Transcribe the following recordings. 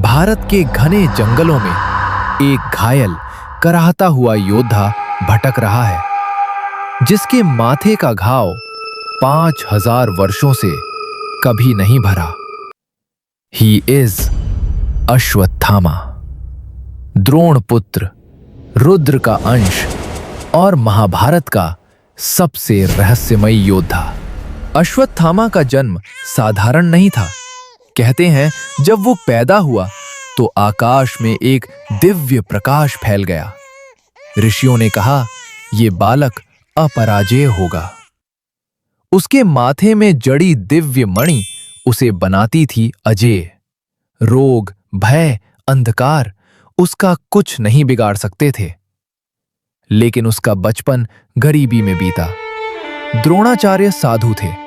भारत के घने जंगलों में एक घायल कराहता हुआ योद्धा भटक रहा है, जिसके माथे का घाव 5000 वर्षों से कभी नहीं भरा। ही इज अश्वत्थामा, द्रोण पुत्र, रुद्र का अंश और महाभारत का सबसे रहस्यमयी योद्धा। अश्वत्थामा का जन्म साधारण नहीं था। कहते हैं जब वो पैदा हुआ तो आकाश में एक दिव्य प्रकाश फैल गया। ऋषियों ने कहा ये बालक अपराजेय होगा। उसके माथे में जड़ी दिव्य मणि उसे बनाती थी अजेय। रोग, भय, अंधकार उसका कुछ नहीं बिगाड़ सकते थे। लेकिन उसका बचपन गरीबी में बीता। द्रोणाचार्य साधु थे।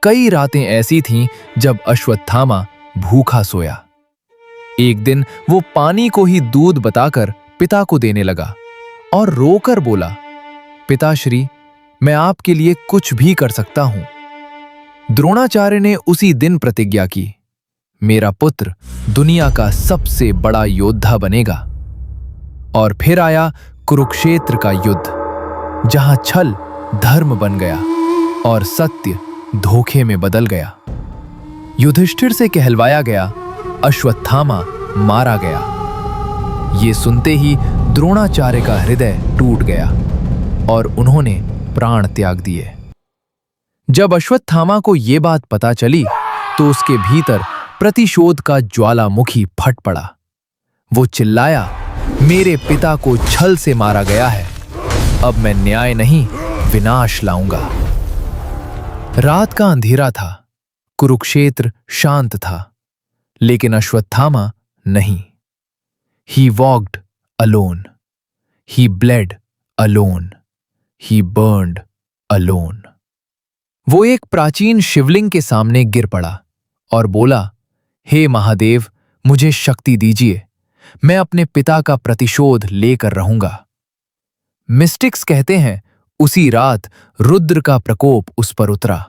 कई रातें ऐसी थीं जब अश्वत्थामा भूखा सोया। एक दिन वो पानी को ही दूध बताकर पिता को देने लगा और रोकर बोला, पिताश्री, मैं आपके लिए कुछ भी कर सकता हूं। द्रोणाचार्य ने उसी दिन प्रतिज्ञा की, मेरा पुत्र दुनिया का सबसे बड़ा योद्धा बनेगा। और फिर आया कुरुक्षेत्र का युद्ध, जहां छल धर्म बन गया और सत्य धोखे में बदल गया। युधिष्ठिर से कहलवाया गया, अश्वत्थामा मारा गया। ये सुनते ही द्रोणाचार्य का हृदय टूट गया और उन्होंने प्राण त्याग दिए। जब अश्वत्थामा को ये बात पता चली तो उसके भीतर प्रतिशोध का ज्वालामुखी फट पड़ा। वो चिल्लाया, मेरे पिता को छल से मारा गया है, अब मैं न्याय नहीं विनाश लाऊंगा। रात का अंधेरा था, कुरुक्षेत्र शांत था, लेकिन अश्वत्थामा नहीं। ही वॉक्ड अलोन, ही ब्लेड अलोन, ही बर्न्ड अलोन। वो एक प्राचीन शिवलिंग के सामने गिर पड़ा और बोला, हे महादेव, मुझे शक्ति दीजिए, मैं अपने पिता का प्रतिशोध लेकर रहूंगा। मिस्टिक्स कहते हैं उसी रात रुद्र का प्रकोप उस पर उतरा।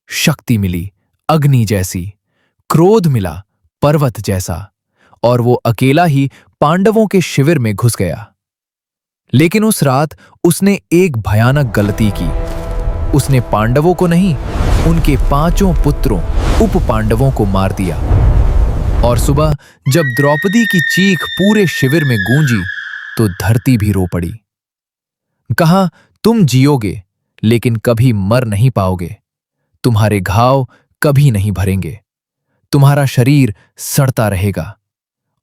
शक्ति मिली अग्नि जैसी, क्रोध मिला पर्वत जैसा, और वो अकेला ही पांडवों के शिविर में घुस गया। लेकिन उस रात उसने एक भयानक गलती की। उसने पांडवों को नहीं, उनके 5 पुत्रों उप पांडवों को मार दिया। और सुबह जब द्रौपदी की चीख पूरे शिविर में गूंजी तो धरती भी रो पड़ी। कहा, तुम जियोगे लेकिन कभी मर नहीं पाओगे, तुम्हारे घाव कभी नहीं भरेंगे, तुम्हारा शरीर सड़ता रहेगा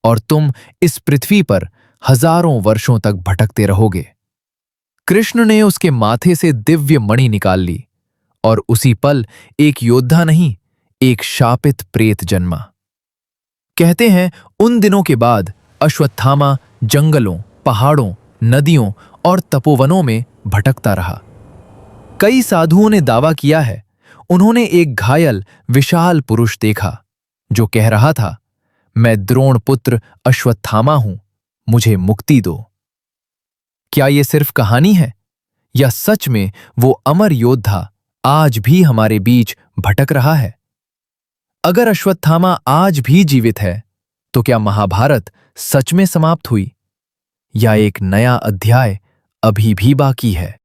और तुम इस पृथ्वी पर हजारों वर्षों तक भटकते रहोगे। कृष्ण ने उसके माथे से दिव्य मणि निकाल ली और उसी पल एक योद्धा नहीं, एक शापित प्रेत जन्मा। कहते हैं उन दिनों के बाद अश्वत्थामा जंगलों, पहाड़ों, नदियों और तपोवनों में भटकता रहा। कई साधुओं ने दावा किया है उन्होंने एक घायल विशाल पुरुष देखा जो कह रहा था, मैं द्रोण पुत्र अश्वत्थामा हूं, मुझे मुक्ति दो। क्या यह सिर्फ कहानी है या सच में वो अमर योद्धा आज भी हमारे बीच भटक रहा है? अगर अश्वत्थामा आज भी जीवित है तो क्या महाभारत सच में समाप्त हुई या एक नया अध्याय अभी भी बाकी है?